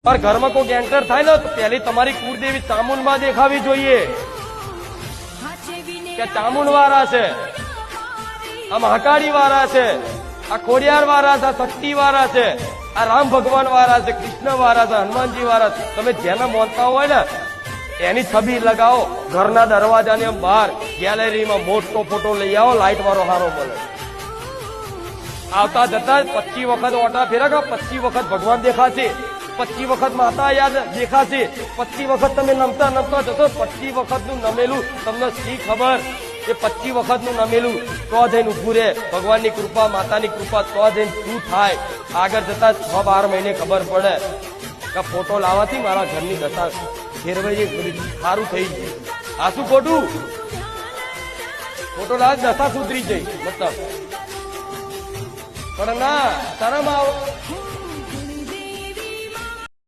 पर घर में कोई एंटर थाय ने तो पहली तमारी कुलदेवी चामुंडा देखावी जोईए के चामुंडवाळा छे, आ महाकाळीवाळा छे, आ खोडियारवाळा छे, शक्तिवाळा छे, आ राम भगवानवाळा छे, कृष्णवाळा छे, हनुमानजीवाळा छे। तमे जेने मानता होय ने एनी छबी लगाओ, घरना दरवाजानी बहार गैलरी में मोटो फोटो लई आओ, लाइट वाळो हारो मळे। आवता जता 25 वखत ओटा फेरा 25 वखत भगवान देखाशे, 25 वखत माता याद देखाशे, 25 वखत तमे नमता नमता जतो 25 वखत नु नमेलू तमने शी खबर के 25 वखत नु नमेलू तो जईने ऊभું રહે। भगवान ની કૃપા માતાની કૃપા તો જઈને શું થાય આગળ જતા 6-12 મહિને ખબર પડે કે ફોટો લાવવાથી મારા ઘરની દશા ફેરવાઈ ગઈ, સારું થઈ ગયું। આ શું ખોટું? ફોટો લાવ દશા સુધરી જઈ મતલબ પણ ના શરમ આવ